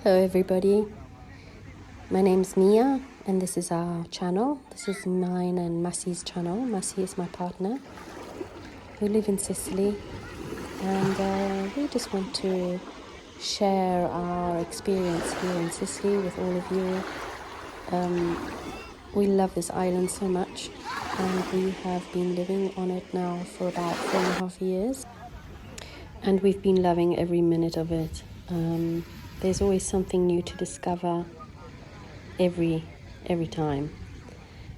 Hello everybody, my name's Mia and this is our channel. This is mine and Massey's channel. Massey is my partner. We live in Sicily and we just want to share our experience here in Sicily with all of you. We love this island so much and we have been living on it now for about 4.5 years and we've been loving every minute of it. There's always something new to discover every time.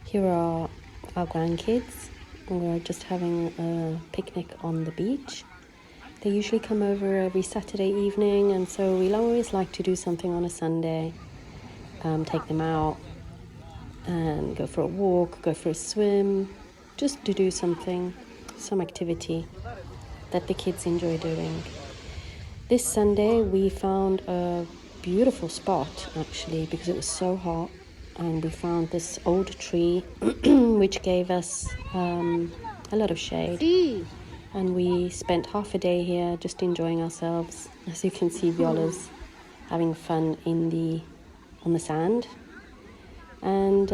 Here are our grandkids. We're just having a picnic on the beach. They usually come over every Saturday evening, and so we always like to do something on a Sunday. Take them out and go for a walk, go for a swim, just to do something, some activity that the kids enjoy doing. This Sunday we found a beautiful spot actually because it was so hot, and we found this old tree which gave us a lot of shade. And we spent half a day here just enjoying ourselves. As you can see, Viola's having fun on the sand, and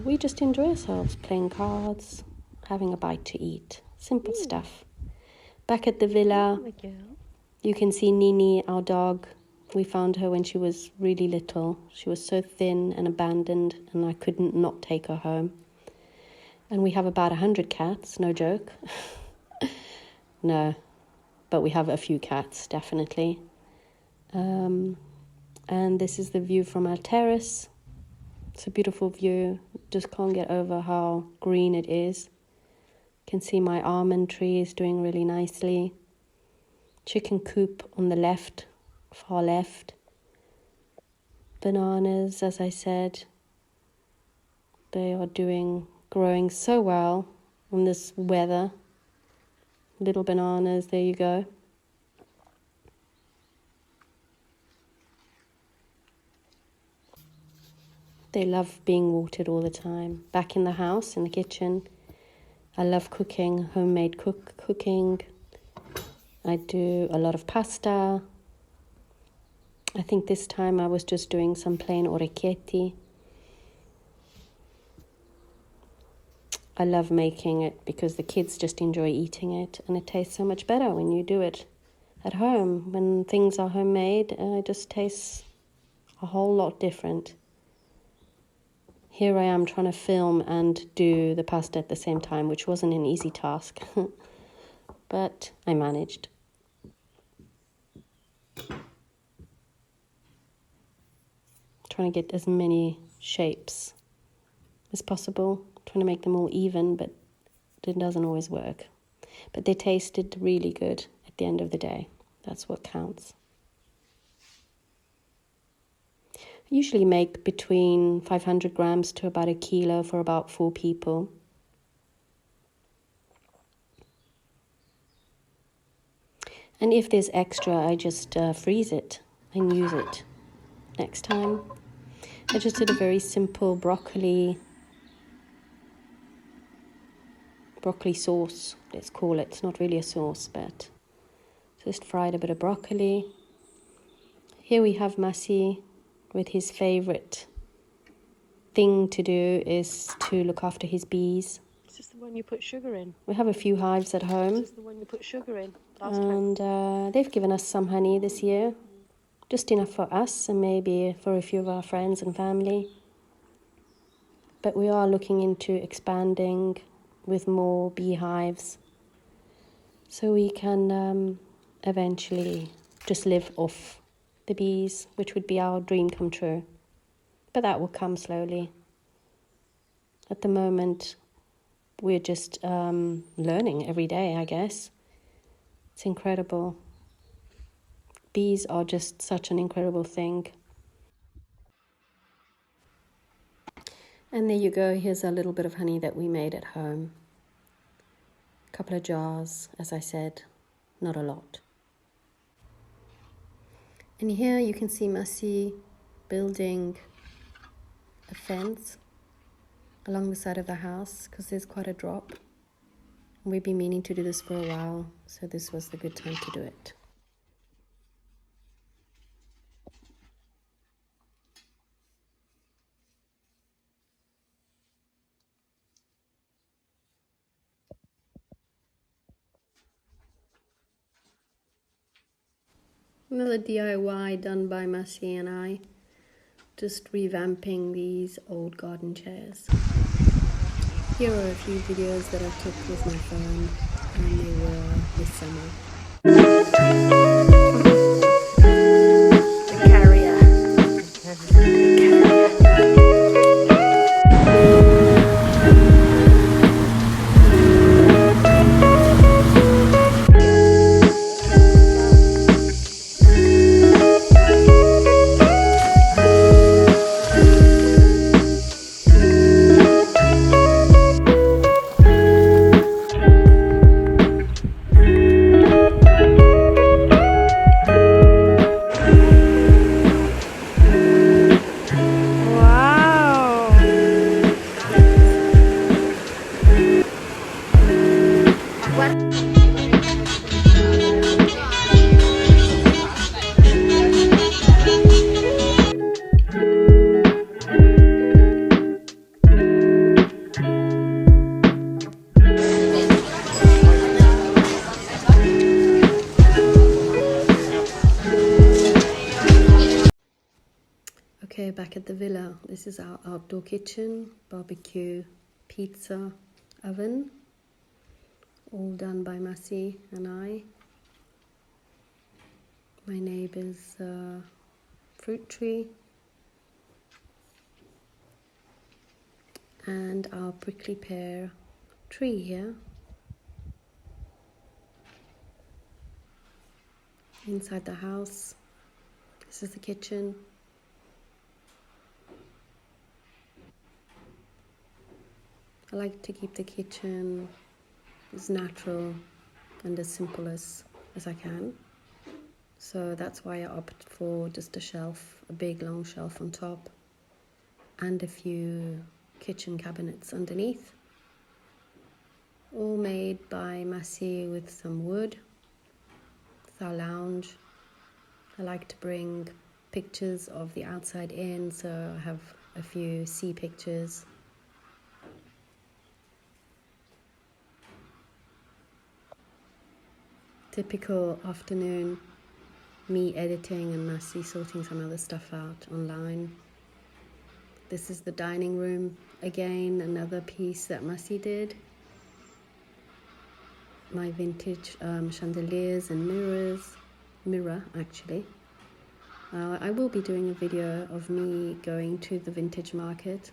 we just enjoy ourselves, playing cards, having a bite to eat, simple stuff. Back at the villa, you can see Nini, our dog. We found her when she was really little. She was so thin and abandoned, and I couldn't not take her home. And we have about 100 cats, no joke. No, but we have a few cats, definitely. And this is the view from our terrace. It's a beautiful view. Just can't get over how green it is. You can see my almond tree is doing really nicely. Chicken coop on the left, far left. Bananas, as I said, they are growing so well in this weather. Little bananas, there you go. They love being watered all the time. Back in the house, in the kitchen, I love cooking, homemade cooking. I do a lot of pasta. I think this time I was just doing some plain orecchietti. I love making it because the kids just enjoy eating it, and it tastes so much better when you do it at home. When things are homemade, it just tastes a whole lot different. Here I am trying to film and do the pasta at the same time, which wasn't an easy task, but I managed. Trying to get as many shapes as possible, trying to make them all even, but it doesn't always work. But they tasted really good at the end of the day. That's what counts. I usually make between 500 grams to about 1 kilo for about 4 people. And if there's extra, I just freeze it and use it next time. I just did a very simple broccoli sauce, let's call it. It's not really a sauce, but just fried a bit of broccoli. Here we have Massey with his favorite thing to do is to look after his bees. Is this the one you put sugar in? We have a few hives at home. Is this the one you put sugar in last time? And they've given us some honey this year. Just enough for us and maybe for a few of our friends and family. But we are looking into expanding with more beehives so we can eventually just live off the bees, which would be our dream come true. But that will come slowly. At the moment, we're just learning every day, I guess. It's incredible. Bees are just such an incredible thing. And there you go, here's a little bit of honey that we made at home. A couple of jars, as I said, not a lot. And here you can see Massey building a fence along the side of the house because there's quite a drop. We've been meaning to do this for a while, so this was the good time to do it. Another DIY done by Massey and I. Just revamping these old garden chairs. Here are a few videos that I took with my phone, and they were this summer. The carrier. Okay, back at the villa. This is our outdoor kitchen, barbecue, pizza, oven, all done by Massey and I. My neighbour's fruit tree, and our prickly pear tree here. Inside the house, this is the kitchen. I like to keep the kitchen as natural and as simple as I can. So that's why I opted for just a shelf, a big long shelf on top, and a few kitchen cabinets underneath. All made by Massey with some wood. It's our lounge. I like to bring pictures of the outside in, so I have a few sea pictures. Typical afternoon, me editing and Massey sorting some other stuff out online. This is the dining room. Again, another piece that Massey did. My vintage chandeliers and mirror actually. I will be doing a video of me going to the vintage market.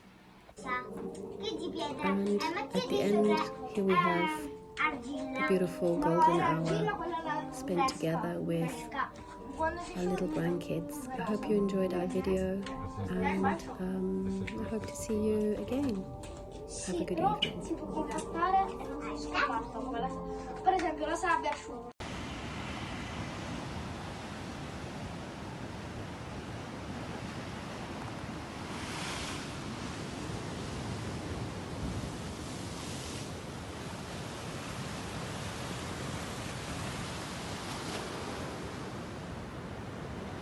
And at the end, here we have a beautiful golden hour spent together with our little grandkids. I hope you enjoyed our video, and I hope to see you again. Have a good evening.